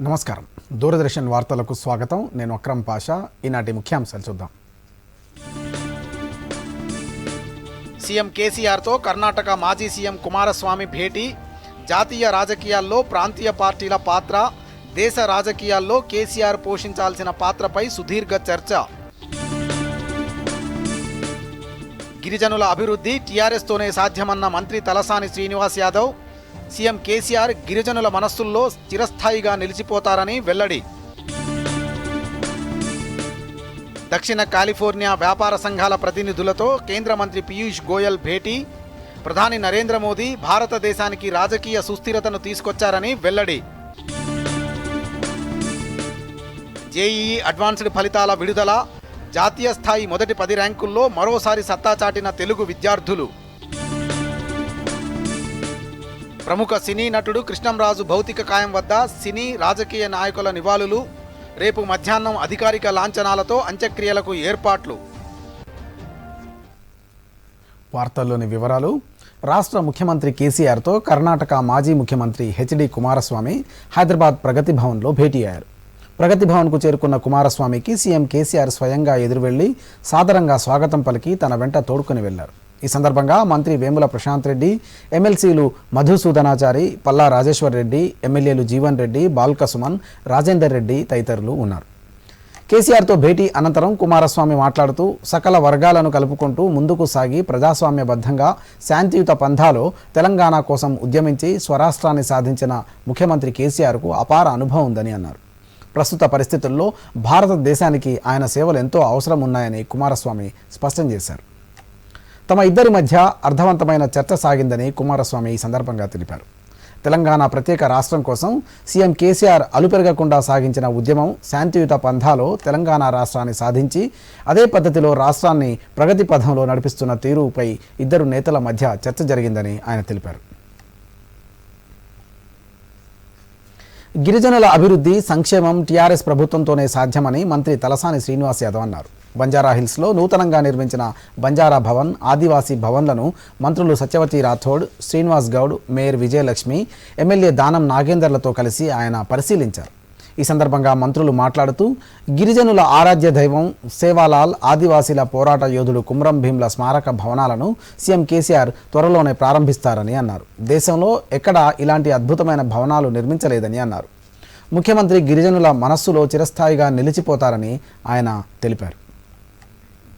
నమస్కారం. దూరదర్శన్ వార్తలకు స్వాగతం. నేను అక్రమ్ పాషా. ఈనాటి ముఖ్యాంశాలు చూద్దాం. సీఎం కేసీఆర్తో కర్ణాటక మాజీ సీఎం కుమారస్వామి భేటీ, జాతీయ రాజకీయాల్లో ప్రాంతీయ పార్టీల పాత్ర, దేశ రాజకీయాల్లో కేసీఆర్ పోషించాల్సిన పాత్రపై సుదీర్ఘ చర్చ. గిరిజనుల అభివృద్ధి టీఆర్ఎస్తోనే సాధ్యమన్న మంత్రి తలసాని శ్రీనివాస్ యాదవ్, సీఎం కేసీఆర్ గిరిజనుల మనస్సుల్లో చిరస్థాయిగా నిలిచిపోతారని వెల్లడి. దక్షిణ కాలిఫోర్నియా వ్యాపార సంఘాల ప్రతినిధులతో కేంద్ర మంత్రి పీయూష్ గోయల్ భేటీ, ప్రధాని నరేంద్ర మోదీ భారతదేశానికి రాజకీయ సుస్థిరతను తీసుకొచ్చారని వెల్లడి. జేఈఈ అడ్వాన్స్డ్ ఫలితాల విడుదల, జాతీయ స్థాయి మొదటి 10 ర్యాంకుల్లో మరోసారి సత్తా చాటిన తెలుగు విద్యార్థులు. ప్రముఖ సినీ నటుడు కృష్ణంరాజు భౌతిక కాయం వద్ద సినీ రాజకీయ నాయకుల నివాళులు, రేపు మధ్యాహ్నం అధికారిక లాంఛనాలతో అంత్యక్రియలకు ఏర్పాట్లు. వార్తల్లోని వివరాలు. రాష్ట్ర ముఖ్యమంత్రి కేసీఆర్తో కర్ణాటక మాజీ ముఖ్యమంత్రి హెచ్డి కుమారస్వామి హైదరాబాద్ ప్రగతి భవన్లో భేటీ అయ్యారు. ప్రగతి భవన్కు చేరుకున్న కుమారస్వామికి సీఎం కేసీఆర్ స్వయంగా ఎదురువెళ్లి సాదరంగా స్వాగతం పలికి తన వెంట తోడుకొని వెళ్లారు. ఈ సందర్భంగా మంత్రి వేముల ప్రశాంత్ రెడ్డి, ఎమ్మెల్సీలు మధుసూదనాచారి, పల్లా రాజేశ్వర్ రెడ్డి, ఎమ్మెల్యేలు జీవన్ రెడ్డి, బాల్క సుమన్, రాజేందర్ రెడ్డి తదితరులు ఉన్నారు. కేసీఆర్తో భేటీ అనంతరం కుమారస్వామి మాట్లాడుతూ సకల వర్గాలను కలుపుకుంటూ ముందుకు సాగి ప్రజాస్వామ్యబద్ధంగా శాంతియుత పంథాలో తెలంగాణ కోసం ఉద్యమించి స్వరాష్ట్రాన్ని సాధించిన ముఖ్యమంత్రి కేసీఆర్కు అపార అనుభవం ఉందని అన్నారు. ప్రస్తుత పరిస్థితుల్లో భారతదేశానికి ఆయన సేవలు ఎంతో అవసరం ఉన్నాయని కుమారస్వామి స్పష్టం చేశారు. తమ ఇద్దరి మధ్య అర్థవంతమైన చర్చ సాగిందని కుమారస్వామి ఈ సందర్భంగా తెలిపారు. తెలంగాణ ప్రత్యేక రాష్ట్రం కోసం సీఎం కేసీఆర్ అలుపెరగకుండా సాగించిన ఉద్యమం శాంతియుత పంథాలో తెలంగాణ రాష్ట్రాన్ని సాధించి అదే పద్ధతిలో రాష్ట్రాన్ని ప్రగతి పథంలో నడిపిస్తున్న తీరుపై ఇద్దరు నేతల మధ్య చర్చ జరిగిందని ఆయన తెలిపారు. గిరిజనుల అభివృద్ధి సంక్షేమం టీఆర్ఎస్ ప్రభుత్వంతోనే సాధ్యమని మంత్రి తలసాని శ్రీనివాస్ యాదవ్ అన్నారు. బంజారాహిల్స్లో నూతనంగా నిర్మించిన బంజారా భవన్, ఆదివాసీ భవన్లను మంత్రులు సత్యవతి రాథోడ్, శ్రీనివాస్ గౌడ్, మేయర్ విజయలక్ష్మి, ఎమ్మెల్యే దానం నాగేందర్లతో కలిసి ఆయన పరిశీలించారు. ఈ సందర్భంగా మంత్రులు మాట్లాడుతూ గిరిజనుల ఆరాధ్య దైవం సేవాలాల్, ఆదివాసీల పోరాట యోధుడు కుమ్రం భీమ్ల స్మారక భవనాలను సీఎం కేసీఆర్ త్వరలోనే ప్రారంభిస్తారని అన్నారు. దేశంలో ఎక్కడా ఇలాంటి అద్భుతమైన భవనాలు నిర్మించలేదని అన్నారు. ముఖ్యమంత్రి గిరిజనుల మనస్సులో చిరస్థాయిగా నిలిచిపోతారని ఆయన తెలిపారు.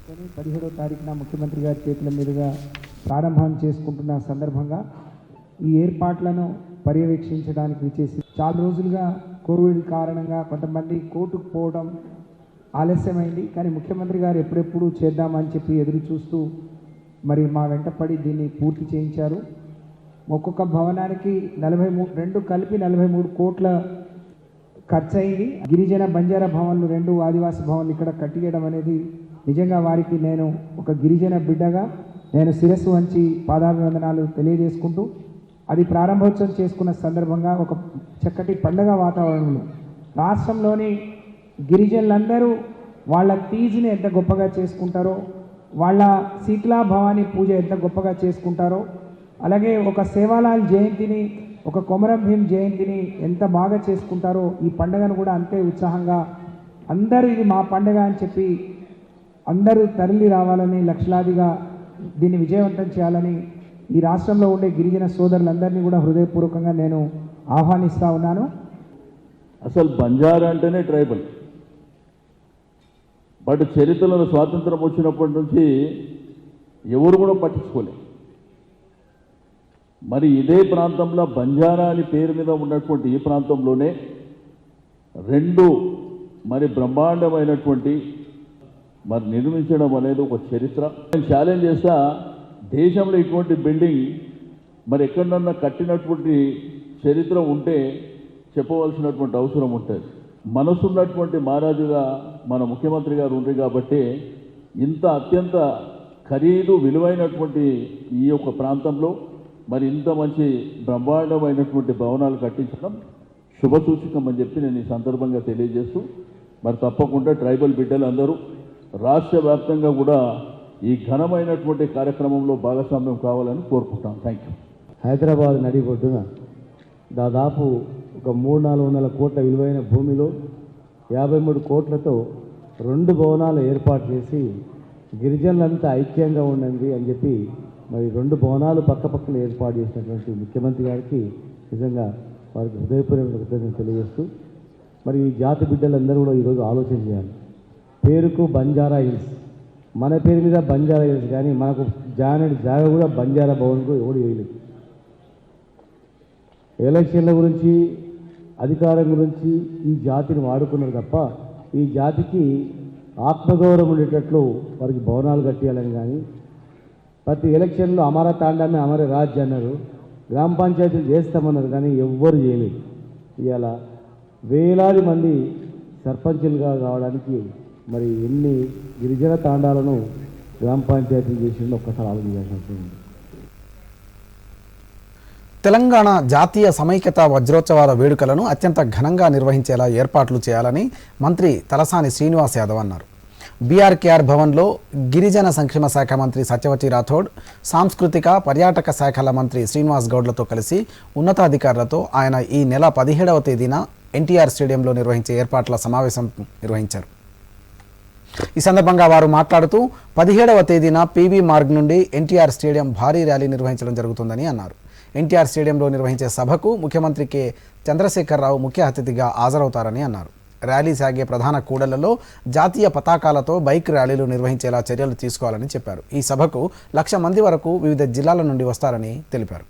17వ తారీఖున ముఖ్యమంత్రి గారి చేతుల మీదుగా ప్రారంభం చేసుకుంటున్న సందర్భంగా ఈ ఏర్పాట్లను పర్యవేక్షించడానికి విచ్చేసి చాలా రోజులుగా కోవిడ్ కారణంగా కొంతమంది కోర్టుకు పోవడం ఆలస్యమైంది. కానీ ముఖ్యమంత్రి గారు ఎప్పుడెప్పుడు చేద్దామని చెప్పి ఎదురు చూస్తూ మరి మా వెంటపడి దీన్ని పూర్తి చేయించారు. ఒక్కొక్క భవనానికి 2 కలిపి 43 కోట్ల ఖర్చు అయింది. గిరిజన బంజారా భవన్లు 2 ఆదివాసీ భవన్లు ఇక్కడ కట్టియడం అనేది నిజంగా వారికి నేను ఒక గిరిజన బిడ్డగా నేను శిరస్సు వంచి పాదాభివందనాలు తెలియజేసుకుంటూ అది ప్రారంభోత్సవం చేసుకున్న సందర్భంగా ఒక చక్కటి పండుగ వాతావరణంలో రాష్ట్రంలోని గిరిజనులందరూ వాళ్ళ తీజిని ఎంత గొప్పగా చేసుకుంటారో, వాళ్ళ శీతలా భవానీ పూజ ఎంత గొప్పగా చేసుకుంటారో, అలాగే ఒక సేవాలాల్ జయంతిని, ఒక కొమరం భీం జయంతిని ఎంత బాగా చేసుకుంటారో ఈ పండుగను కూడా అంతే ఉత్సాహంగా అందరూ ఇది మా పండుగ అని చెప్పి అందరూ తరలి రావాలని, లక్షలాదిగా దీన్ని విజయవంతం చేయాలని ఈ రాష్ట్రంలో ఉండే గిరిజన సోదరులందరినీ కూడా హృదయపూర్వకంగా నేను ఆహ్వానిస్తూ ఉన్నాను. అసలు బంజారా అంటేనే ట్రైబల్. బట్ చరిత్రలో స్వాతంత్రం వచ్చినప్పటి నుంచి ఎవరు కూడా పట్టించుకోలేదు. మరి ఇదే ప్రాంతంలో బంజారా అని పేరు మీద ఉన్నటువంటి ఈ ప్రాంతంలోనే 2 మరి బ్రహ్మాండమైనటువంటి మరి నిర్మించడం అనేది ఒక చరిత్ర. నేను ఛాలెంజ్ చేస్తా, దేశంలో ఇటువంటి బిల్డింగ్ మరి ఎక్కడన్నా కట్టినటువంటి చరిత్ర ఉంటే చెప్పవలసినటువంటి అవసరం ఉంటుంది. మనసున్నటువంటి మహారాజుగా మన ముఖ్యమంత్రి గారు ఉంది కాబట్టి ఇంత అత్యంత ఖరీదు విలువైనటువంటి ఈ యొక్క ప్రాంతంలో మరి ఇంత మంచి బ్రహ్మాండమైనటువంటి భవనాలు కట్టించడం శుభసూచకం అని చెప్పి నేను ఈ సందర్భంగా తెలియజేస్తూ మరి తప్పకుండా ట్రైబల్ బిడ్డలు అందరూ రాష్ట్ర వ్యాప్తంగా కూడా ఈ ఘనమైనటువంటి కార్యక్రమంలో భాగస్వామ్యం కావాలని కోరుకుంటాం. Thank you. హైదరాబాద్ నడిబొడ్డున దాదాపు ఒక ఒక 300-400 కోట్ల విలువైన భూమిలో 53 కోట్లతో 2 భవనాలు ఏర్పాటు చేసి గిరిజనులంతా ఐక్యంగా ఉండండి అని చెప్పి మరి 2 భవనాలు పక్కపక్కన ఏర్పాటు చేసినటువంటి ముఖ్యమంత్రి గారికి నిజంగా వారికి హృదయపూర్వక కృతజ్ఞతలు తెలియజేస్తూ మరి ఈ జాతి బిడ్డలందరూ కూడా ఈరోజు ఆలోచన చేయాలి. పేరుకు బంజారా హిల్స్, మన పేరు మీద బంజారా హిల్స్, కానీ మనకు జానడి జాగా కూడా బంజారా భవన్కు ఎవడు వేయలేదు. ఎలక్షన్ల గురించి అధికారం గురించి ఈ జాతిని వాడుకున్నారు తప్ప ఈ జాతికి ఆత్మగౌరవం ఉండేటట్లు వారికి భవనాలు కట్టియాలని కానీ, ప్రతి ఎలక్షన్లో అమర తాండామే అమర రాజ్ అన్నారు, గ్రామ పంచాయతీలు చేస్తామన్నారు, కానీ ఎవ్వరు చేయలేదు. ఇవాళ వేలాది మంది సర్పంచులుగా కావడానికి మరి ఎన్ని గిరిజన తాండాలను గ్రామ పంచాయతీలు చేసిందో ఒక్కసారి ఆలోచించాల్సి ఉంది. తెలంగాణ జాతీయ సమైక్యత వజ్రోత్సవాల వేడుకలను అత్యంత ఘనంగా నిర్వహించేలా ఏర్పాట్లు చేయాలని మంత్రి తలసాని శ్రీనివాస్ యాదవ్ అన్నారు. బీఆర్కేఆర్ భవన్లో గిరిజన సంక్షేమ శాఖ మంత్రి సత్యవతి రాథోడ్, సాంస్కృతిక పర్యాటక శాఖల మంత్రి శ్రీనివాస్ గౌడ్లతో కలిసి ఉన్నతాధికారులతో ఆయన ఈ నెల 17వ తేదీన ఎన్టీఆర్ స్టేడియంలో నిర్వహించే ఏర్పాట్ల సమావేశం నిర్వహించారు. ఈ సందర్భంగా వారు మాట్లాడుతూ 17వ తేదీన పీవీ మార్గ్ నుండి ఎన్టీఆర్ స్టేడియం భారీ ర్యాలీ నిర్వహించడం జరుగుతుందని అన్నారు. ఎన్టీఆర్ స్టేడియంలో నిర్వహించే సభకు ముఖ్యమంత్రి కె చంద్రశేఖరరావు ముఖ్య అతిథిగా హాజరవుతారని అన్నారు. ర్యాలీ సాగే ప్రధాన కూడళ్లలో జాతీయ పతాకాలతో బైక్ ర్యాలీలు నిర్వహించేలా చర్యలు తీసుకోవాలని చెప్పారు. ఈ సభకు 1,00,000 మంది వరకు వివిధ జిల్లాల నుండి వస్తారని తెలిపారు.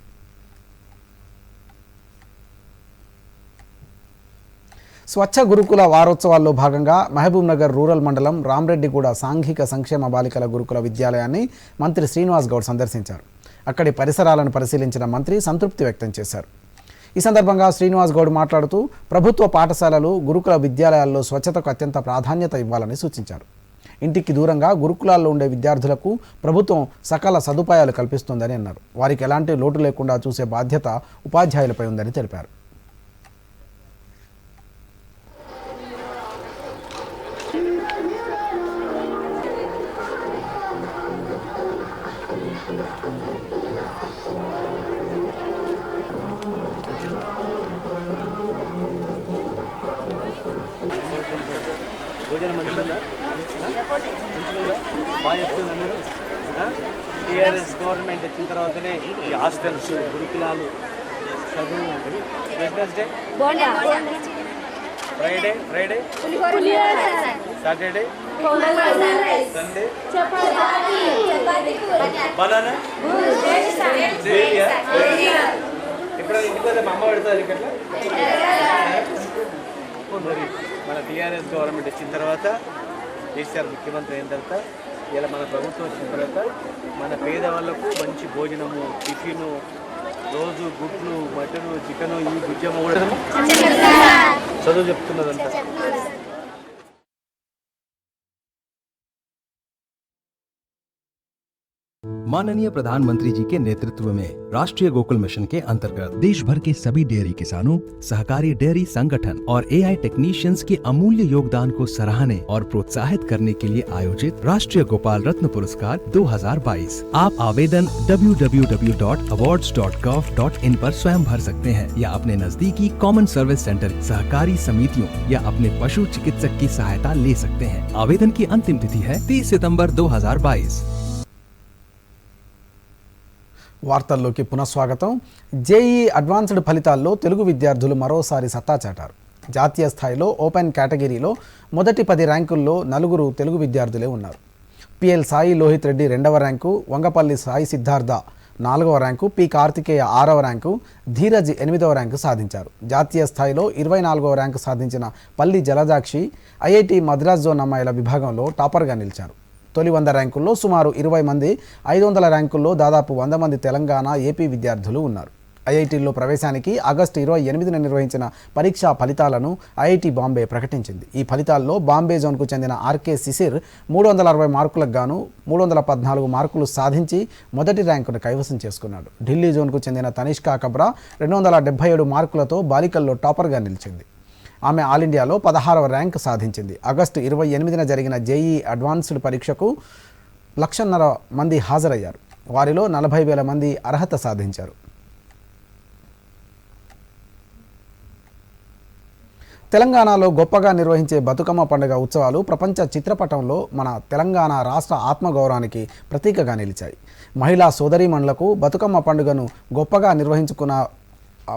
స్వచ్ఛ గురుకుల వారోత్సవాల్లో భాగంగా మహబూబ్నగర్ రూరల్ మండలం రామ్రెడ్డిగూడ సాంఘిక సంక్షేమ బాలికల గురుకుల విద్యాలయాన్ని మంత్రి శ్రీనివాస్ గౌడ్ సందర్శించారు. అక్కడి పరిసరాలను పరిశీలించిన మంత్రి సంతృప్తి వ్యక్తం చేశారు. ఈ సందర్భంగా శ్రీనివాస్ గౌడ్ మాట్లాడుతూ ప్రభుత్వ పాఠశాలలు, గురుకుల విద్యాలయాల్లో స్వచ్ఛతకు అత్యంత ప్రాధాన్యత ఇవ్వాలని సూచించారు. ఇంటికి దూరంగా గురుకులాల్లో ఉండే విద్యార్థులకు ప్రభుత్వం సకల సదుపాయాలు కల్పిస్తుందని అన్నారు. వారికి ఎలాంటి లోటు లేకుండా చూసే బాధ్యత ఉపాధ్యాయులపై ఉందని తెలిపారు. టీఆర్ఎస్ గవర్నమెంట్ వచ్చిన తర్వాతనే ఈ హాస్టల్స్, గురుకులాలు, చదువు, Wednesday, Friday, Saturday, Sunday, banana, ఇప్పుడు ఇంటికి వస్తే మా అమ్మ పెడతారు ఇక్కడ. మరి మన టీఆర్ఎస్ గవర్నమెంట్ వచ్చిన తర్వాత, కేసీఆర్ ముఖ్యమంత్రి అయిన తర్వాత, ఇలా మన ప్రభుత్వం వచ్చిన తర్వాత మన పేదవాళ్ళకు మంచి భోజనము, టిఫిను, రోజు గుడ్లు, మటను, చికెను, ఈ గుజ్జమ్మ కూడా చదువు చెప్తున్నదంతా. माननीय प्रधानमंत्री जी के नेतृत्व में राष्ट्रीय गोकुल मिशन के अंतर्गत देश भर के सभी डेयरी किसानों, सहकारी डेयरी संगठन और एआई टेक्नीशियंस के अमूल्य योगदान को सराहने और प्रोत्साहित करने के लिए आयोजित राष्ट्रीय गोपाल रत्न पुरस्कार 2022। आप आवेदन www.awards.gov.in पर स्वयं भर सकते हैं या अपने नजदीकी कॉमन सर्विस सेंटर, सहकारी समितियों या अपने पशु चिकित्सक की सहायता ले सकते हैं। आवेदन की अंतिम तिथि है 30 सितंबर 2022। వార్తల్లోకి పునఃస్వాగతం. జేఈ అడ్వాన్స్డ్ ఫలితాల్లో తెలుగు విద్యార్థులు మరోసారి సత్తా చాటారు. జాతీయ స్థాయిలో ఓపెన్ కేటగిరీలో మొదటి 10 ర్యాంకుల్లో 4 తెలుగు విద్యార్థులే ఉన్నారు. పిఎల్ సాయి లోహిత్ రెడ్డి 2వ ర్యాంకు, వంగపల్లి సాయి సిద్ధార్థ 4వ ర్యాంకు, పి కార్తికేయ 6వ ర్యాంకు, ధీరజ్ 8వ ర్యాంకు సాధించారు. జాతీయ స్థాయిలో 24వ ర్యాంకు సాధించిన పల్లి జలజాక్షి ఐఐటి మద్రాస్ జోన్ అమ్మాయిల విభాగంలో టాపర్గా నిలిచారు. తొలి 100 ర్యాంకుల్లో సుమారు 20 మంది, 500 ర్యాంకుల్లో దాదాపు 100 మంది తెలంగాణ, ఏపీ విద్యార్థులు ఉన్నారు. ఐఐటీల్లో ప్రవేశానికి ఆగస్టు 28న నిర్వహించిన పరీక్షా ఫలితాలను ఐఐటి బాంబే ప్రకటించింది. ఈ ఫలితాల్లో బాంబే జోన్కు చెందిన ఆర్కే శిశిర్ 360 మార్కులకు గాను 314 మార్కులు సాధించి మొదటి ర్యాంకును కైవసం చేసుకున్నాడు. ఢిల్లీ జోన్కు చెందిన తనిష్కా కబ్రా 277 మార్కులతో బాలికల్లో టాపర్గా నిలిచింది. ఆమె ఆల్ ఇండియాలో 16వ ర్యాంక్ సాధించింది. ఆగస్టు 28న జరిగిన జేఈ అడ్వాన్స్డ్ పరీక్షకు 1,50,000 మంది హాజరయ్యారు. వారిలో 40,000 మంది అర్హత సాధించారు. తెలంగాణలో గొప్పగా నిర్వహించే బతుకమ్మ పండుగ ఉత్సవాలు ప్రపంచ చిత్రపటంలో మన తెలంగాణ రాష్ట్ర ఆత్మగౌరవానికి ప్రతీకగా నిలిచాయి. మహిళా సోదరీమణులకు బతుకమ్మ పండుగను గొప్పగా నిర్వహించుకున్న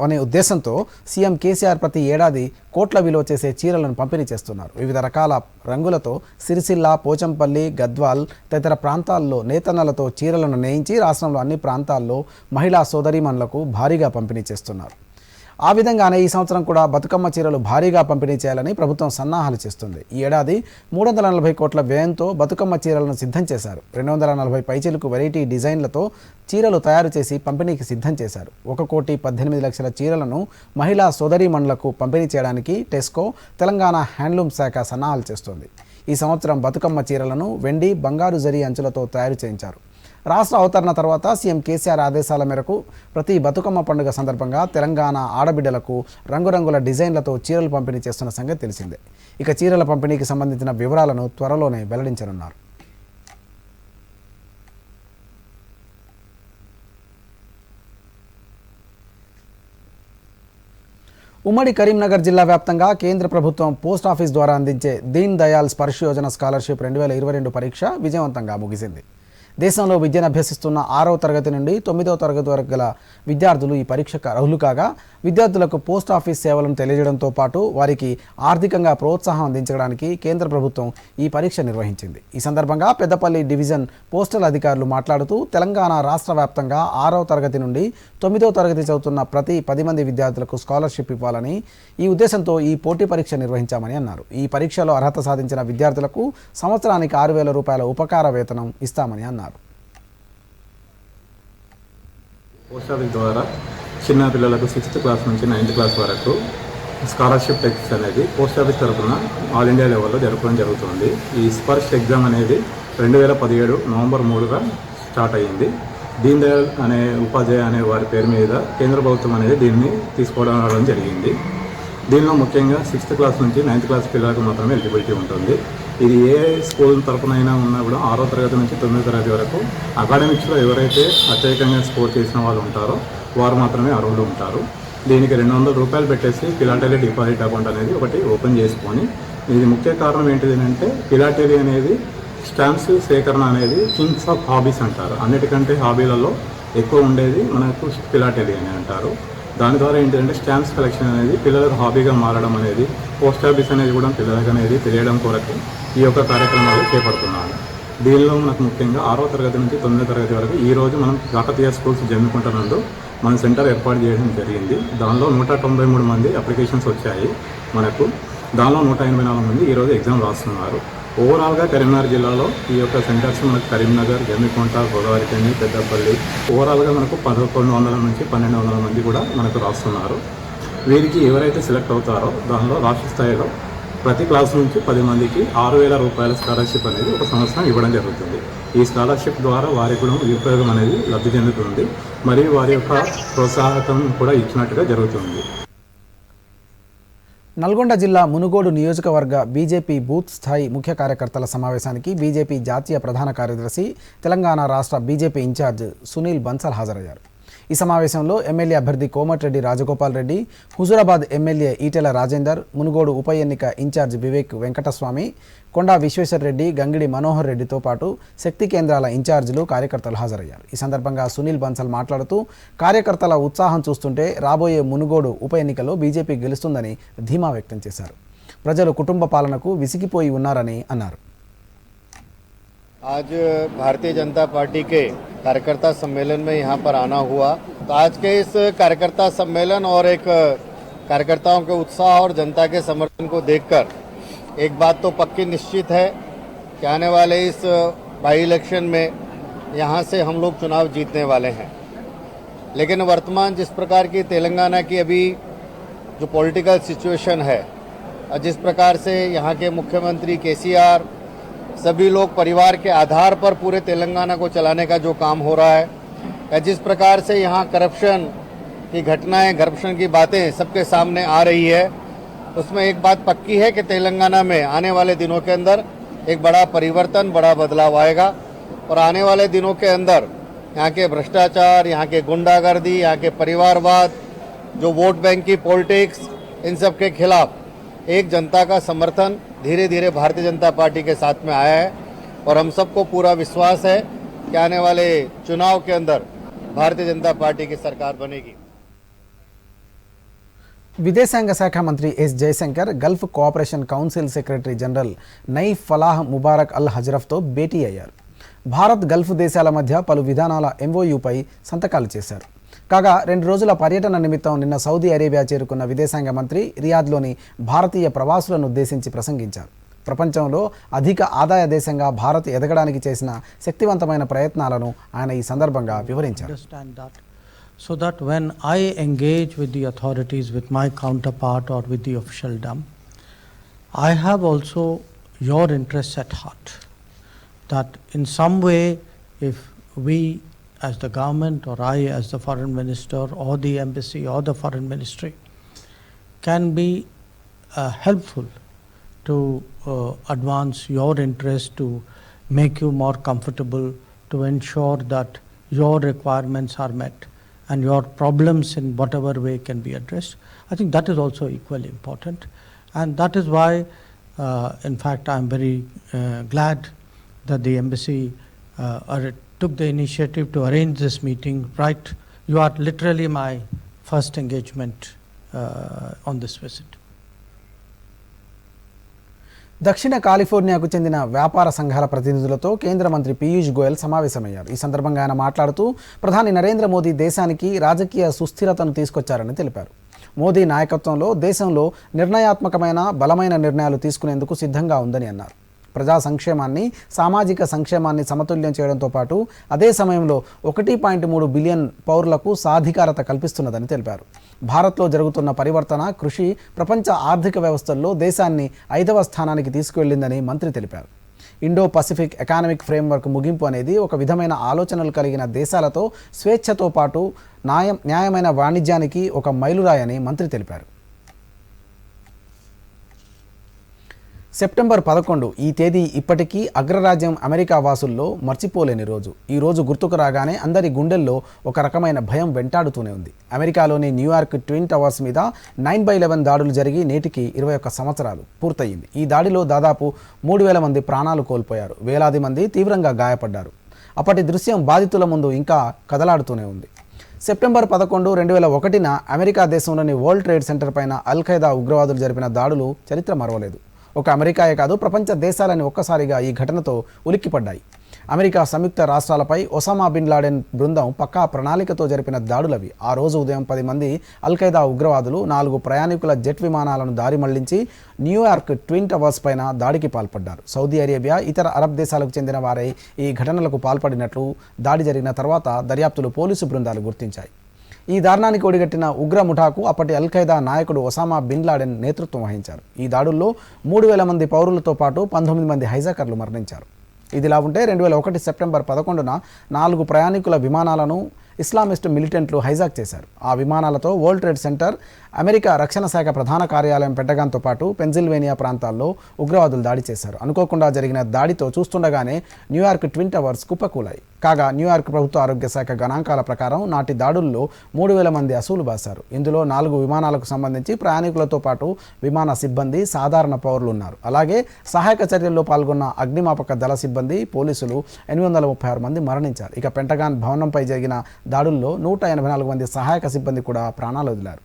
అనే ఉద్దేశంతో సీఎం కేసీఆర్ ప్రతి ఏడాది కోట్ల విలువ చేసే చీరలను పంపిణీ చేస్తున్నారు. వివిధ రకాల రంగులతో సిరిసిల్ల, పోచంపల్లి, గద్వాల్ తదితర ప్రాంతాల్లో నేతన్నలతో చీరలను నేయించి రాష్ట్రంలో అన్ని ప్రాంతాల్లో మహిళా సోదరీమణులకు భారీగా పంపిణీ చేస్తున్నారు. ఆ విధంగానే ఈ సంవత్సరం కూడా బతుకమ్మ చీరలు భారీగా పంపిణీ చేయాలని ప్రభుత్వం సన్నాహాలు చేస్తుంది. ఈ ఏడాది 340 కోట్ల వ్యయంతో బతుకమ్మ చీరలను సిద్ధం చేశారు. 240 పైచిలకు వెరైటీ డిజైన్లతో చీరలు తయారు చేసి పంపిణీకి సిద్ధం చేశారు. 1,18,00,000 చీరలను మహిళా సోదరీమణులకు పంపిణీ చేయడానికి టెస్కో తెలంగాణ హ్యాండ్లూమ్ శాఖ సన్నాహాలు చేస్తోంది. ఈ సంవత్సరం బతుకమ్మ చీరలను వెండి, బంగారు జరీ అంచులతో తయారు చేయించారు. రాష్ట్ర అవతరణ తర్వాత సీఎం కేసీఆర్ ఆదేశాల మేరకు ప్రతి బతుకమ్మ పండుగ సందర్భంగా తెలంగాణ ఆడబిడ్డలకు రంగురంగుల డిజైన్లతో చీరలు పంపిణీ చేస్తున్న సంగతి తెలిసిందే. ఇక చీరల పంపిణీకి సంబంధించిన వివరాలను త్వరలోనే వెల్లడించనున్నారు. ఉమ్మడి కరీంనగర్ జిల్లా వ్యాప్తంగా కేంద్ర ప్రభుత్వం పోస్ట్ ఆఫీస్ ద్వారా అందించే దీన్ దయాల్ స్పర్శ్ యోజన స్కాలర్షిప్ 2022 పరీక్ష విజయవంతంగా ముగిసింది. దేశంలో విద్యను అభ్యసిస్తున్న 6వ తరగతి నుండి 9వ తరగతి వరకు గల విద్యార్థులు ఈ పరీక్షకు అర్హులు కాగా, విద్యార్థులకు పోస్ట్ ఆఫీస్ సేవలను తెలియజేయడంతో పాటు వారికి ఆర్థికంగా ప్రోత్సాహం అందించడానికి కేంద్ర ప్రభుత్వం ఈ పరీక్ష నిర్వహించింది. ఈ సందర్భంగా పెద్దపల్లి డివిజన్ పోస్టల్ అధికారులు మాట్లాడుతూ తెలంగాణ రాష్ట్ర వ్యాప్తంగా 6వ తరగతి నుండి 9వ తరగతి చదువుతున్న ప్రతి 10 మంది విద్యార్థులకు స్కాలర్షిప్ ఇవ్వాలని ఈ ఉద్దేశంతో ఈ పోటీ పరీక్ష నిర్వహించామని అన్నారు. ఈ పరీక్షలో అర్హత సాధించిన విద్యార్థులకు సంవత్సరానికి 6,000 రూపాయల ఉపకార వేతనం ఇస్తామని అన్నారు. పోస్ట్ ఆఫీస్ ద్వారా చిన్న పిల్లలకు 6th క్లాస్ నుంచి 9th క్లాస్ వరకు స్కాలర్షిప్ టెస్ట్ అనేది పోస్ట్ ఆఫీస్ తరఫున ఆల్ ఇండియా లెవెల్లో జరపడం జరుగుతుంది. ఈ స్పర్శ్ ఎగ్జామ్ అనేది 2017 నవంబర్ 3గా స్టార్ట్ అయ్యింది. దీన్ దయాల్ అనే ఉపాధ్యాయ అనే వారి పేరు మీద కేంద్ర ప్రభుత్వం అనేది దీన్ని తీసుకోవడం జరిగింది. దీనిలో ముఖ్యంగా 6th క్లాస్ నుంచి 9th క్లాస్ పిల్లలకు మాత్రమే ఎలిజిబిలిటీ ఉంటుంది. ఇది ఏ స్కూల్ తరఫునైనా ఉన్నా కూడా 6వ తరగతి నుంచి 9వ తరగతి వరకు అకాడమిక్స్లో ఎవరైతే అత్యధికంగా స్కోర్ చేసిన వాళ్ళు ఉంటారో వారు మాత్రమే అర్హులు ఉంటారు. దీనికి 200 రూపాయలు పెట్టేసి ఫిలాటలీ డిపాజిట్ అకౌంట్ అనేది ఒకటి ఓపెన్ చేసుకొని, ఇది ముఖ్య కారణం ఏంటిది అంటే ఫిలాటలీ అనేది స్టాంప్స్ సేకరణ అనేది కింగ్స్ ఆఫ్ హాబీస్ అంటారు. అన్నిటికంటే హాబీలలో ఎక్కువ ఉండేది మనకు ఫిలాటలీ అని అంటారు. దాని ద్వారా ఏంటంటే స్టాంప్స్ కలెక్షన్ అనేది పిల్లలకు హాబీగా మారడం అనేది, పోస్ట్ ఆఫీస్ అనేది కూడా పిల్లలకు అనేది తెలియడం కొరకు ఈ యొక్క కార్యక్రమాలు చేపడుతున్నాను. దీనిలో మనకు ముఖ్యంగా 6వ తరగతి నుంచి 9వ తరగతి వరకు ఈరోజు మనం కాకతీయ స్కూల్స్ జమ్మికుంట నందు మన సెంటర్ ఏర్పాటు చేయడం జరిగింది. దానిలో 193 మంది అప్లికేషన్స్ వచ్చాయి మనకు. దానిలో 184 మంది ఈరోజు ఎగ్జామ్ రాస్తున్నారు. ఓవరాల్గా కరీంనగర్ జిల్లాలో ఈ యొక్క సెంటర్స్ మనకు కరీంనగర్, జమ్మికుంట, గోదావరిఖని, పెద్దపల్లి ఓవరాల్గా మనకు 1100 నుంచి 1200 మంది కూడా మనకు రాస్తున్నారు. వీరికి ఎవరైతే సెలెక్ట్ అవుతారో దానిలో రాష్ట్ర స్థాయిలో ప్రతి క్లాస్ నుంచి 10 మందికి 6,000 రూపాయల స్కాలర్షిప్ అనేది ఒక సంవత్సరం ఇవ్వడం జరుగుతుంది. ఈ స్కాలర్షిప్ ద్వారా వారికి కూడా ఉపయోగం అనేది లబ్ధి చెందుతుంది. మరియు వారి యొక్క ప్రోత్సాహకం కూడా ఇచ్చినట్టుగా జరుగుతుంది. నల్గొండ జిల్లా మునుగోడు నియోజకవర్గ బీజేపీ బూత్ స్థాయి ముఖ్య కార్యకర్తల సమావేశానికి బీజేపీ జాతీయ ప్రధాన కార్యదర్శి, తెలంగాణ రాష్ట్ర బీజేపీ ఇన్ఛార్జ్ సునీల్ బన్సల్ హాజరయ్యారు. ఈ సమావేశంలో ఎమ్మెల్యే అభ్యర్థి కోమటిరెడ్డి రాజగోపాల్ రెడ్డి, హుజూరాబాద్ ఎమ్మెల్యే ఈటెల రాజేందర్, మునుగోడు ఉప ఎన్నిక ఇన్ఛార్జ్ వివేక్ వెంకటస్వామి, కొండా విశ్వేశ్వర్ రెడ్డి, గంగిడి మనోహర్ రెడ్డితో పాటు శక్తి కేంద్రాల ఇన్ఛార్జీలు, కార్యకర్తలు హాజరయ్యారు. ఈ సందర్భంగా సునీల్ బన్సల్ మాట్లాడుతూ కార్యకర్తల ఉత్సాహం చూస్తుంటే రాబోయే మునుగోడు ఉప ఎన్నికలో బీజేపీ గెలుస్తుందని ధీమా వ్యక్తం చేశారు. ప్రజలు కుటుంబ పాలనకు విసిగిపోయి ఉన్నారని అన్నారు. आज भारतीय जनता पार्टी के कार्यकर्ता सम्मेलन में यहाँ पर आना हुआ, तो आज के इस कार्यकर्ता सम्मेलन और एक कार्यकर्ताओं के उत्साह और जनता के समर्थन को देखकर एक बात तो पक्की निश्चित है कि आने वाले इस बाई इलेक्शन में यहाँ से हम लोग चुनाव जीतने वाले हैं। लेकिन वर्तमान जिस प्रकार की तेलंगाना की अभी जो पॉलिटिकल सिचुएशन है और जिस प्रकार से यहाँ के मुख्यमंत्री केसीआर सभी लोग परिवार के आधार पर पूरे तेलंगाना को चलाने का जो काम हो रहा है, या जिस प्रकार से यहाँ करप्शन की घटनाएं, करप्शन की बातें सबके सामने आ रही है, उसमें एक बात पक्की है कि तेलंगाना में आने वाले दिनों के अंदर एक बड़ा परिवर्तन, बड़ा बदलाव आएगा। और आने वाले दिनों के अंदर यहाँ के भ्रष्टाचार, यहाँ के गुंडागर्दी, यहाँ के परिवारवाद, जो वोट बैंक की पॉलिटिक्स, इन सब के खिलाफ एक जनता का समर्थन धीरे धीरे भारतीय जनता पार्टी के साथ में आया है और हम सबको पूरा विश्वास है कि आने वाले चुनाव के अंदर भारतीय जनता पार्टी की सरकार बनेगी। విదేశాంగ శాఖ మంత్రి S Jaishankar Gulf cooperation council secretary general Nayef Falah Mubarak Al హజ్రఫ్తో భేటీ అయ్యారు. భారత్ గల్ఫ్ దేశాల మధ్య పలు విధానాల ఎంఓయూపై సంతకాలు చేశారు. కాగా 2 రోజుల పర్యటన నిమిత్తం నిన్న సౌదీ అరేబియా చేరుకున్న విదేశాంగ మంత్రి రియాద్లోని భారతీయ ప్రవాసులను ఉద్దేశించి ప్రసంగించారు. ప్రపంచంలో అధిక ఆదాయ దేశంగా భారత్ ఎదగడానికి చేసిన శక్తివంతమైన ప్రయత్నాలను ఆయన ఈ సందర్భంగా వివరించారు. So that when I engage with the authorities, with my counterpart or with the officialdom, I have also your interests at heart. That in some way, if we as the government or I as the foreign minister or the embassy or the foreign ministry can be helpful to advance your interest, to make you more comfortable, to ensure that your requirements are met and your problems in whatever way can be addressed. I think that is also equally important, and that is why in fact I am very glad that the embassy took the initiative to arrange this meeting. Right, you are literally my first engagement on this visit. దక్షిణ కాలిఫోర్నియాకు చెందిన వ్యాపార సంఘాల ప్రతినిధులతో కేంద్ర మంత్రి పీయూష్ గోయల్ సమావేశమయ్యారు. ఈ సందర్భంగా ఆయన మాట్లాడుతూ ప్రధాని నరేంద్ర మోదీ దేశానికి రాజకీయ సుస్థిరతను తీసుకొచ్చారని తెలిపారు. మోదీ నాయకత్వంలో దేశంలో నిర్ణయాత్మకమైన బలమైన నిర్ణయాలు తీసుకునేందుకు సిద్ధంగా ఉందని అన్నారు. ప్రజా సంక్షేమాన్ని సామాజిక సంక్షేమాన్ని సమతుల్యం చేయడంతో పాటు అదే సమయంలో 1.3 బిలియన్ పౌరులకు సాధికారత కల్పిస్తున్నదని తెలిపారు. భారత్లో జరుగుతున్న పరివర్తన కృషి ప్రపంచ ఆర్థిక వ్యవస్థల్లో దేశాన్ని 5వ స్థానానికి తీసుకువెళ్లిందని మంత్రి తెలిపారు. ఇండో పసిఫిక్ ఎకానమిక్ ఫ్రేమ్వర్క్ ముగింపు అనేది ఒక విధమైన ఆలోచనలు కలిగిన దేశాలతో స్వేచ్ఛతో పాటు న్యాయమైన వాణిజ్యానికి ఒక మైలురాయని మంత్రి తెలిపారు. సెప్టెంబర్ 11 ఈ తేదీ ఇప్పటికీ అగ్రరాజ్యం అమెరికా వాసుల్లో మర్చిపోలేని రోజు. ఈ రోజు గుర్తుకు రాగానే అందరి గుండెల్లో ఒక రకమైన భయం వెంటాడుతూనే ఉంది. అమెరికాలోని న్యూయార్క్ ట్విన్ టవర్స్ మీద 9/11 దాడులు జరిగి నేటికి 21 సంవత్సరాలు పూర్తయింది. ఈ దాడిలో దాదాపు 3,000 మంది ప్రాణాలు కోల్పోయారు. వేలాది మంది తీవ్రంగా గాయపడ్డారు. అప్పటి దృశ్యం బాధితుల ముందు ఇంకా కదలాడుతూనే ఉంది. సెప్టెంబర్ 11, 2001న అమెరికా దేశంలోని వరల్డ్ ట్రేడ్ సెంటర్ పైన అల్ ఖైదా ఉగ్రవాదులు జరిపిన దాడులు చరిత్ర మరవలేదు. ఒక అమెరికాయే కాదు, ప్రపంచ దేశాలని ఒక్కసారిగా ఈ ఘటనతో ఉలిక్కిపడ్డాయి. అమెరికా సంయుక్త రాష్ట్రాలపై ఒసామా బిన్ లాడెన్ బృందం పక్కా ప్రణాళికతో జరిపిన దాడులవి. ఆ రోజు ఉదయం 10 మంది అల్ ఖైదా ఉగ్రవాదులు 4 ప్రయాణికుల జెట్ విమానాలను దారి మళ్లించి న్యూయార్క్ ట్విన్ టవర్స్ పైన దాడికి పాల్పడ్డారు. సౌదీ అరేబియా, ఇతర అరబ్ దేశాలకు చెందిన వారై ఈ ఘటనలకు పాల్పడినట్లు దాడి జరిగిన తర్వాత దర్యాప్తులు పోలీసు బృందాలు గుర్తించాయి. ఈ దారుణానికి ఒడిగట్టిన ఉగ్ర ముఠాకు అప్పటి అల్ ఖైదా నాయకుడు ఒసామా బిన్ లాడెన్ నేతృత్వం వహించారు. ఈ దాడుల్లో 3,000 మంది పౌరులతో పాటు 19 మంది హైజాకర్లు మరణించారు. ఇదిలా ఉంటే 2001 సెప్టెంబర్ 11న 4 ప్రయాణికుల విమానాలను ఇస్లామిస్ట్ మిలిటెంట్లు హైజాక్ చేశారు. ఆ విమానాలతో వరల్డ్ ట్రేడ్ సెంటర్, అమెరికా రక్షణ శాఖ ప్రధాన కార్యాలయం పెంటగాన్తో పాటు పెన్సిల్వేనియా ప్రాంతాల్లో ఉగ్రవాదులు దాడి చేశారు. అనుకోకుండా జరిగిన దాడితో చూస్తుండగానే న్యూయార్క్ ట్విన్ టవర్స్ కుప్పకూలాయి. కాగా న్యూయార్క్ ప్రభుత్వ ఆరోగ్య శాఖ గణాంకాల ప్రకారం నాటి దాడుల్లో 3,000 మంది అసూలు బాశారు. ఇందులో 4 విమానాలకు సంబంధించి ప్రయాణికులతో పాటు విమాన సిబ్బంది, సాధారణ పౌరులు ఉన్నారు. అలాగే సహాయక చర్యల్లో పాల్గొన్న అగ్నిమాపక దళ సిబ్బంది, పోలీసులు 836 మంది మరణించారు. ఇక పెంటగాన్ భవనంపై జరిగిన దాడుల్లో 184 మంది సహాయక సిబ్బంది కూడా ప్రాణాలు వదిలారు.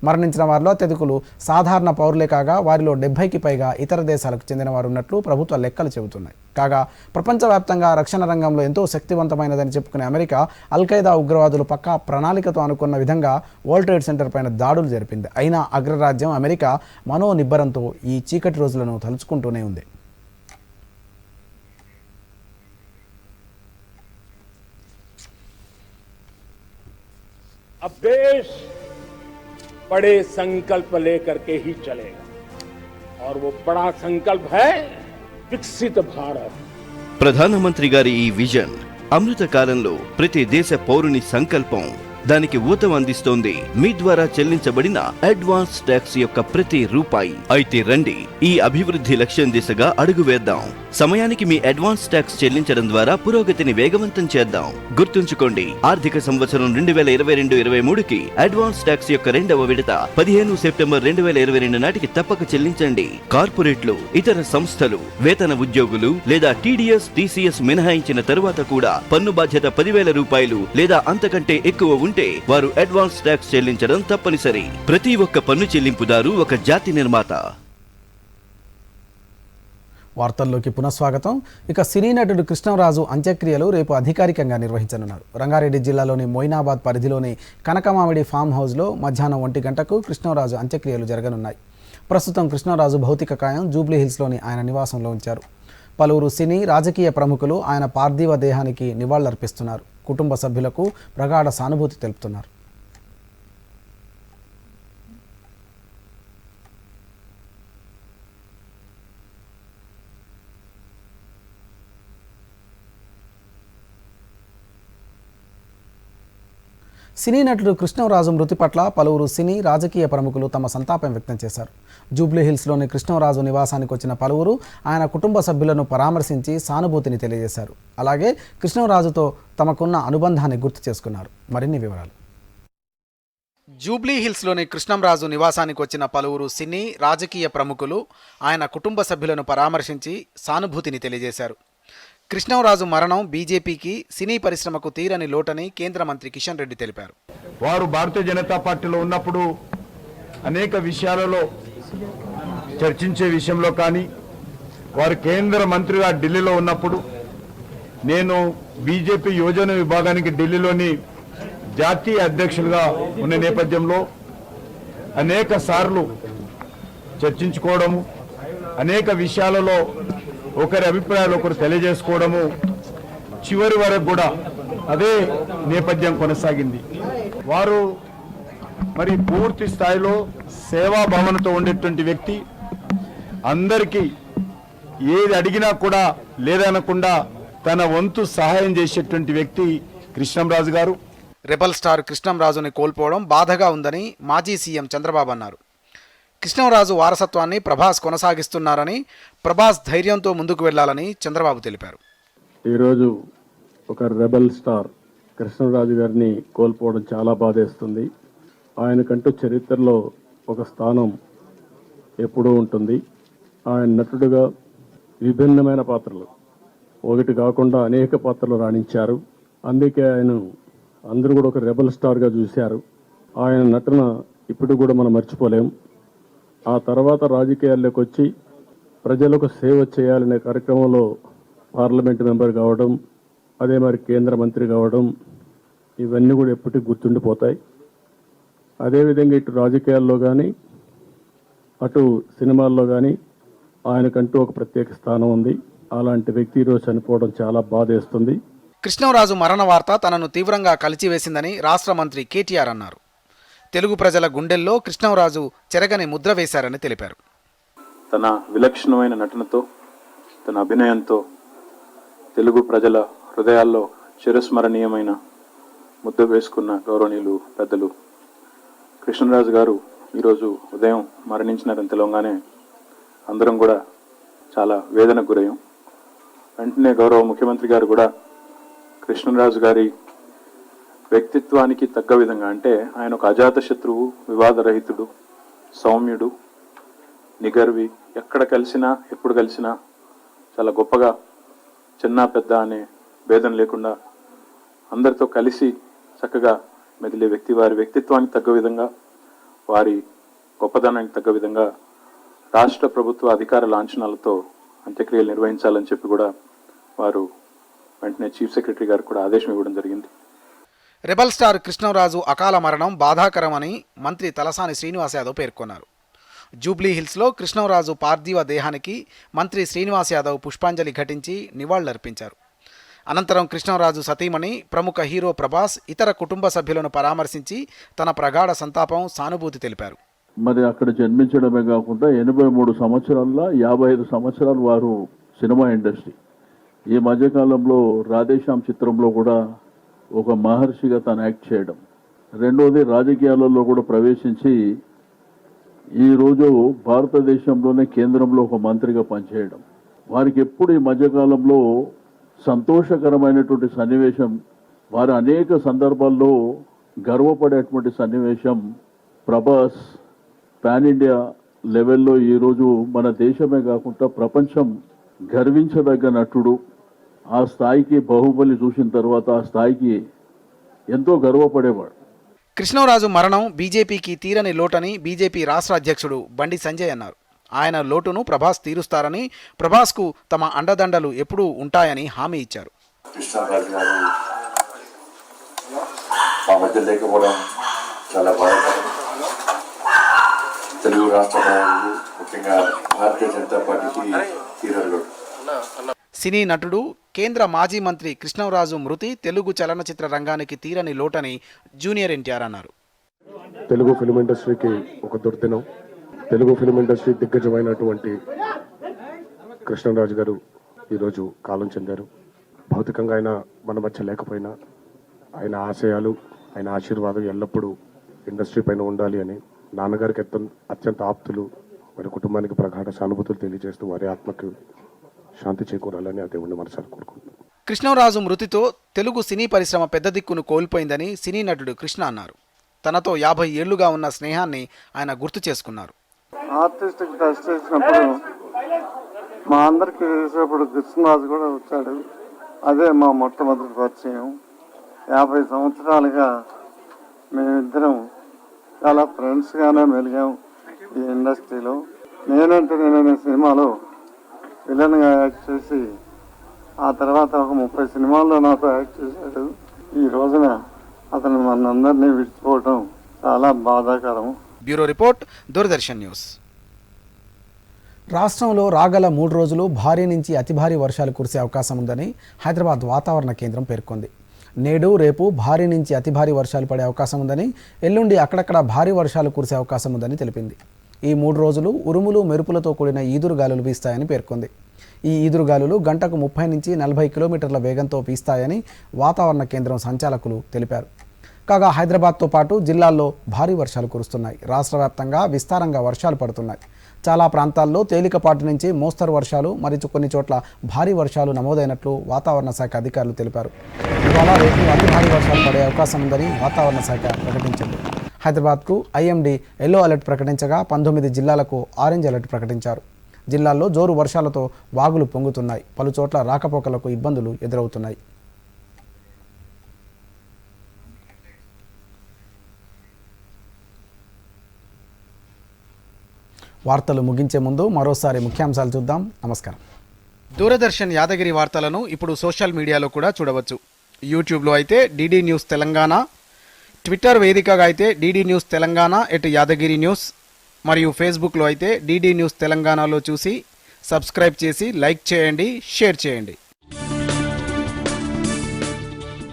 మరణించిన వారిలో అత్యధికులు సాధారణ పౌరులే కాగా వారిలో 70కి పైగా ఇతర దేశాలకు చెందిన వారు ఉన్నట్లు ప్రభుత్వ లెక్కలు చెబుతున్నాయి. కాగా ప్రపంచవ్యాప్తంగా రక్షణ రంగంలో ఎంతో శక్తివంతమైనదని చెప్పుకునే అమెరికా అల్ ఖైదా ఉగ్రవాదులు పక్కా ప్రణాళికతో అనుకున్న విధంగా వరల్డ్ ట్రేడ్ సెంటర్ పైన దాడులు జరిపింది. అయినా అగ్రరాజ్యం అమెరికా మనోనిబ్బరంతో ఈ చీకటి రోజులను తలుచుకుంటూనే ఉంది. अब देश बड़े संकल्प लेकर के ही चलेगा और वो बड़ा संकल्प है विकसित भारत. ప్రధానమంత్రి గారి ఈ విజన్ అమృత కాలంలో ప్రతి దేశ పౌరుని సంకల్పం దానికి ఊతం అందిస్తోంది మీ ద్వారా చెల్లించబడిన అడ్వాన్స్ ట్యాక్స్ యొక్క ప్రతి రూపాయి. అయితే రండి, ఈ అభివృద్ధి లక్ష్యం దిశగా అడుగు వేద్దాం. సమయానికి మీ అడ్వాన్స్ ట్యాక్స్ చెల్లించడం ద్వారా పురోగతిని వేగవంతం చేద్దాం. గుర్తుంచుకోండి, ఆర్థిక సంవత్సరం 2022-23కి అడ్వాన్స్ ట్యాక్స్ యొక్క 2వ విడత 15 సెప్టెంబర్ 2022 నాటికి తప్పక చెల్లించండి. కార్పొరేట్లు, ఇతర సంస్థలు, వేతన ఉద్యోగులు లేదా టీడీఎస్, టీసీఎస్ మినహాయించిన తరువాత కూడా పన్ను బాధ్యత 10,000 రూపాయలు లేదా అంతకంటే ఎక్కువ ఉంటే వారు అడ్వాన్స్ ట్యాక్స్ చెల్లించడం తప్పనిసరి. ప్రతి ఒక్క పన్ను చెల్లింపుదారు ఒక జాతి నిర్మాత. వార్తల్లోకి పునఃస్వాగతం. ఇక సినీ నటుడు కృష్ణంరాజు అంత్యక్రియలు రేపు అధికారికంగా నిర్వహించనున్నారు. రంగారెడ్డి జిల్లాలోని మొయినాబాద్ పరిధిలోని కనకమామిడి ఫామ్ హౌస్లో మధ్యాహ్నం 1 గంటకు కృష్ణంరాజు అంత్యక్రియలు జరగనున్నాయి. ప్రస్తుతం కృష్ణంరాజు భౌతిక కాయం జూబ్లీ హిల్స్లోని ఆయన నివాసంలో ఉంచారు. పలువురు సినీ, రాజకీయ ప్రముఖులు ఆయన పార్థివ దేహానికి నివాళులర్పిస్తున్నారు. కుటుంబ సభ్యులకు ప్రగాఢ సానుభూతి తెలుపుతున్నారు. సినీ నటుడు కృష్ణంరాజు మృతి పట్ల పలువురు సినీ, రాజకీయ ప్రముఖులు తమ సంతాపం వ్యక్తం చేశారు. జూబ్లీ హిల్స్లోని కృష్ణంరాజు నివాసానికి వచ్చిన పలువురు ఆయన కుటుంబ సభ్యులను పరామర్శించి సానుభూతిని తెలియజేశారు. అలాగే కృష్ణంరాజుతో తమకున్న అనుబంధాన్ని గుర్తు చేసుకున్నారు. మరిన్ని వివరాలు. జూబ్లీ హిల్స్లోని కృష్ణంరాజు నివాసానికి వచ్చిన పలువురు సినీ, రాజకీయ ప్రముఖులు ఆయన కుటుంబ సభ్యులను పరామర్శించి సానుభూతిని తెలియజేశారు. కృష్ణంరాజు మరణం బీజేపీకి, సినీ పరిశ్రమకు తీరని లోటని కేంద్ర మంత్రి కిషన్ రెడ్డి తెలిపారు. వారు భారతీయ జనతా పార్టీలో ఉన్నప్పుడు అనేక విషయాలలో చర్చించే విషయంలో కానీ, వారు కేంద్ర మంత్రిగా ఢిల్లీలో ఉన్నప్పుడు నేను బీజేపీ యోజన విభాగానికి ఢిల్లీలోని జాతీయ అధ్యక్షులుగా ఉన్న నేపథ్యంలో అనేక సార్లు చర్చించుకోవడము, అనేక విషయాలలో ఒకరి అభిప్రాయాలు ఒకరు తెలియజేసుకోవడము, చివరి వరకు కూడా అదే నేపథ్యం కొనసాగింది. వారు మరి పూర్తి స్థాయిలో సేవాభావనతో ఉండేటువంటి వ్యక్తి. అందరికీ ఏది అడిగినా కూడా లేదనకుండా తన వంతు సహాయం చేసేటువంటి వ్యక్తి కృష్ణంరాజు గారు. రెబల్ స్టార్ కృష్ణంరాజుని కోల్పోవడం బాధగా ఉందని మాజీ సీఎం చంద్రబాబు అన్నారు. కృష్ణంరాజు వారసత్వాన్ని ప్రభాస్ కొనసాగిస్తున్నారని, ప్రభాస్ ధైర్యంతో ముందుకు వెళ్లాలని చంద్రబాబు తెలిపారు. ఈరోజు ఒక రెబల్ స్టార్ కృష్ణంరాజు గారిని కోల్పోవడం చాలా బాధేస్తుంది. ఆయనకంటూ చరిత్రలో ఒక స్థానం ఎప్పుడూ ఉంటుంది. ఆయన నటుడుగా విభిన్నమైన పాత్రలు, ఒకటి కాకుండా అనేక పాత్రలు రాణించారు. అందుకే ఆయన అందరూ కూడా ఒక రెబల్ స్టార్గా చూశారు. ఆయన నటన ఇప్పుడు కూడా మనం మర్చిపోలేం. ఆ తర్వాత రాజకీయాల్లోకి వచ్చి ప్రజలకు సేవ చేయాలనే కార్యక్రమంలో పార్లమెంట్ మెంబర్ కావడం, అదే మరి కేంద్ర మంత్రి కావడం, ఇవన్నీ కూడా ఎప్పటికీ గుర్తుండిపోతాయి. అదేవిధంగా ఇటు రాజకీయాల్లో కానీ అటు సినిమాల్లో కానీ ఆయనకంటూ ఒక ప్రత్యేక స్థానం ఉంది. అలాంటి వ్యక్తి ఈరోజు చనిపోవడం చాలా బాధేస్తుంది. కృష్ణంరాజు మరణ వార్త తనను తీవ్రంగా కలిచివేసిందని రాష్ట్ర మంత్రి కేటీఆర్ అన్నారు. తెలుగు ప్రజల గుండెల్లో కృష్ణంరాజు చెరగని ముద్ర వేశారని తెలిపారు. తన విలక్షణమైన నటనతో, తన అభినయంతో తెలుగు ప్రజల హృదయాల్లో చిరస్మరణీయమైన ముద్ర వేసుకున్న గౌరవనీయులు పెద్దలు కృష్ణంరాజు గారు ఈరోజు ఉదయం మరణించినారని తెలవగానే అందరం కూడా చాలా వేదనకు గురయ్యాం. వెంటనే గౌరవ ముఖ్యమంత్రి గారు కూడా కృష్ణంరాజు గారి వ్యక్తిత్వానికి తగ్గ విధంగా, అంటే ఆయన ఒక అజాత శత్రువు, వివాదరహితుడు, సౌమ్యుడు, నిగర్వి, ఎక్కడ కలిసినా ఎప్పుడు కలిసినా చాలా గొప్పగా చిన్న పెద్ద అనే భేదం లేకుండా అందరితో కలిసి చక్కగా మెదిలే వ్యక్తి. వారి వ్యక్తిత్వానికి తగ్గ విధంగా, వారి గొప్పదనానికి తగ్గ విధంగా రాష్ట్ర ప్రభుత్వ అధికార లాంఛనాలతో అంత్యక్రియలు నిర్వహించాలని చెప్పి కూడా వారు వెంటనే చీఫ్ సెక్రటరీ గారు కూడా ఆదేశం ఇవ్వడం జరిగింది. రెబల్ స్టార్ కృష్ణంరాజు అకాల మరణం బాధాకరమని మంత్రి తలసాని శ్రీనివాస్ యాదవ్ పేర్కొన్నారు. జూబ్లీ హిల్స్లో కృష్ణంరాజు పార్థివ దేహానికి మంత్రి శ్రీనివాస్ యాదవ్ పుష్పాంజలి ఘటించి నివాళులర్పించారు. అనంతరం కృష్ణంరాజు సతీమణి, ప్రముఖ హీరో ప్రభాస్ ఇతర కుటుంబ సభ్యులను పరామర్శించి తన ప్రగాఢ సంతాపం, సానుభూతి తెలిపారు. మరి అక్కడ జన్మించడమే కాకుండా 83 సంవత్సరాల్లో 55 సంవత్సరాలు వారు సినిమా ఇండస్ట్రీ. ఈ మధ్యకాలంలో రాధేశ్యామ్ చిత్రంలో కూడా ఒక మహర్షిగా తను యాక్ట్ చేయడం, రెండోది రాజకీయాలలో కూడా ప్రవేశించి ఈరోజు భారతదేశంలోనే కేంద్రంలో ఒక మంత్రిగా పనిచేయడం, వారికి ఎప్పుడు ఈ మధ్యకాలంలో సంతోషకరమైనటువంటి సన్నివేశం, వారు అనేక సందర్భాల్లో గర్వపడేటువంటి సన్నివేశం, ప్రభాస్ పాన్ ఇండియా లెవెల్లో ఈరోజు మన దేశమే కాకుండా ప్రపంచం గర్వించదగ్గ నటుడు. ఆ స్థాయికి బాహుబలి చూసిన తర్వాత ఆ స్థాయికి ఎంతో గర్వపడేవాడు. కృష్ణంరాజు మరణం బీజేపీకి తీరని లోటని బీజేపీ రాష్ట్ర అధ్యక్షుడు బండి సంజయ్ అన్నారు. ఆయన లోటును ప్రభాస్ తీరుస్తారని, ప్రభాస్కు తమ అండదండలు ఎప్పుడూ ఉంటాయని హామీ ఇచ్చారు. కృష్ణరాజు గారు మా మధ్య లేకపోవడం చాలా బాధాకరం. తెలుగు రాష్ట్ర ప్రజలు, ముఖ్యంగా భారతీయ జనతా పార్టీకి తీరని లోటు. సినీ నటుడు, కేంద్ర మాజీ మంత్రి కృష్ణంరాజు మృతి తెలుగు చలనచిత్ర రంగానికి తీరని లోటని జూనియర్ ఎన్టీఆర్ అన్నారు. తెలుగు ఫిల్మ్ ఇండస్ట్రీకి ఒక దుర్దినం. తెలుగు ఫిల్మ్ ఇండస్ట్రీ దిగ్గజమైనటువంటి కృష్ణరాజు గారు ఈరోజు కాలం చెందారు. భౌతికంగా ఆయన మన మధ్య లేకపోయినా ఆయన ఆశయాలు, ఆయన ఆశీర్వాదం ఎల్లప్పుడూ ఇండస్ట్రీ పైన ఉండాలి అని నాన్నగారికి అత్యంత ఆప్తులు, వారి కుటుంబానికి ప్రగాఢ సానుభూతులు తెలియజేస్తూ వారి ఆత్మకు శాంతి చేకూరాలని ఆ దేవుణ్ణి మనసారి కోరుకుంటున్నాను. కృష్ణంరాజు మృతితో తెలుగు సినీ పరిశ్రమ పెద్ద దిక్కును కోల్పోయిందని సినీ నటుడు కృష్ణ అన్నారు. తనతో 50 ఏళ్లుగా ఉన్న స్నేహాన్ని ఆయన గుర్తు చేసుకున్నారు. ఆర్టిస్ట్కి టెస్ట్ చేసినప్పుడు మా అందరికి తెలిసినప్పుడు కృష్ణరాజు కూడా వచ్చాడు. అదే మా మొట్టమొదటి పరిచయం. 50 సంవత్సరాలుగా మేమిద్దరం చాలా ఫ్రెండ్స్గానే మెలిగాం ఈ ఇండస్ట్రీలో. నేనంటే నేననే సినిమాలో విలన్గా యాక్ట్ చేసి ఆ తర్వాత ఒక 30 సినిమాల్లో నాతో యాక్ట్ చేశాడు. ఈ రోజున అతను మనందరినీ విడిచిపోవడం చాలా బాధాకరం. Bureau report, Doordarshan news. రాష్ట్రంలో రాగల 3 రోజులు భారీ నుంచి అతి భారీ వర్షాలు కురిసే అవకాశం ఉందని హైదరాబాద్ వాతావరణ కేంద్రం పేర్కొంది. నేడు రేపు భారీ నుంచి అతి భారీ వర్షాలు పడే అవకాశం ఉందని, ఎల్లుండి అక్కడక్కడ భారీ వర్షాలు కురిసే అవకాశం ఉందని తెలిపింది. ఈ 3 రోజులు ఉరుములు మెరుపులతో కూడిన ఈదురుగాలులు వీస్తాయని పేర్కొంది. ఈ ఈదురుగాలులు గంటకు 30 నుంచి 40 కిలోమీటర్ల వేగంతో వీస్తాయని వాతావరణ కేంద్రం సంచాలకులు తెలిపారు. కాగా హైదరాబాద్తో పాటు జిల్లాల్లో భారీ వర్షాలు కురుస్తున్నాయి. రాష్ట్ర వ్యాప్తంగా విస్తారంగా వర్షాలు పడుతున్నాయి. చాలా ప్రాంతాల్లో తేలికపాటి నుంచి మోస్తరు వర్షాలు, మరియు కొన్ని చోట్ల భారీ వర్షాలు నమోదైనట్లు వాతావరణ శాఖ అధికారులు తెలిపారు. ఇవాళ రేపు అతి భారీ వర్షాలు పడే అవకాశం ఉందని వాతావరణ శాఖ ప్రకటించింది. హైదరాబాద్కు ఐఎండీ ఎల్లో అలర్ట్ ప్రకటించగా 19 జిల్లాలకు ఆరెంజ్ అలర్ట్ ప్రకటించారు. జిల్లాల్లో జోరు వర్షాలతో వాగులు పొంగుతున్నాయి. పలు చోట్ల రాకపోకలకు ఇబ్బందులు ఎదురవుతున్నాయి. వార్తలు ముగించే ముందు మరోసారి ముఖ్యాంశాలు చూద్దాం. నమస్కారం. దూరదర్శన్ యాదగిరి వార్తలను ఇప్పుడు సోషల్ మీడియాలో కూడా చూడవచ్చు. యూట్యూబ్లో అయితే డిడి న్యూస్ తెలంగాణ, ట్విట్టర్ వేదికగా అయితే DD news Telangana @Yadagiri news, మరియు ఫేస్బుక్లో అయితే డిడి న్యూస్ తెలంగాణలో చూసి సబ్స్క్రైబ్ చేసి లైక్ చేయండి, షేర్ చేయండి.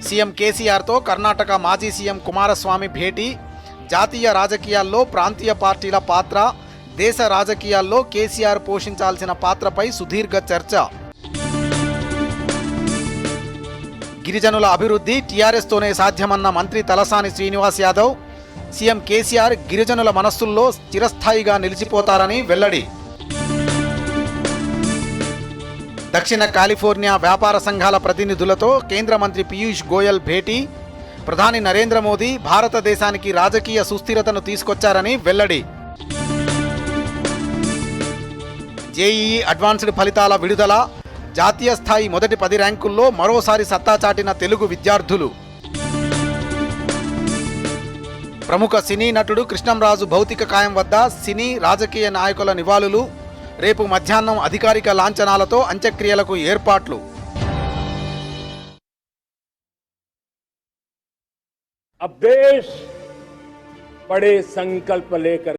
సీఎం కేసీఆర్తో కర్ణాటక మాజీ సీఎం కుమారస్వామి భేటీ, జాతీయ రాజకీయాల్లో ప్రాంతీయ పార్టీల పాత్ర, దేశ రాజకీయాల్లో కేసీఆర్ పోషించాల్సిన పాత్రపై సుదీర్ఘ చర్చ. గిరిజనుల అభివృద్ధి టీఆర్ఎస్తోనే సాధ్యమన్న మంత్రి తలసాని శ్రీనివాస్ యాదవ్, సీఎం కేసీఆర్ గిరిజనుల మనస్సుల్లో చిరస్థాయిగా నిలిచిపోతారని వెల్లడి. దక్షిణ కాలిఫోర్నియా వ్యాపార సంఘాల ప్రతినిధులతో కేంద్ర మంత్రి పీయూష్ గోయల్ భేటీ, ప్రధాని నరేంద్ర మోదీ భారతదేశానికి రాజకీయ సుస్థిరతను తీసుకొచ్చారని వెల్లడి. జేఈఈ అడ్వాన్స్డ్ ఫలితాల విడుదల, జాతీయ స్థాయి మొదటి 10 ర్యాంకుల్లో మరోసారి సత్తా చాటిన తెలుగు విద్యార్థులు. ప్రముఖ సినీ నటుడు కృష్ణంరాజు భౌతిక కాయం వద్ద సినీ రాజకీయ నాయకుల నివాళులు, రేపు మధ్యాహ్నం అధికారిక లాంఛనాలతో అంత్యక్రియలకు ఏర్పాట్లు. अब देश बड़े संकल्प लेकर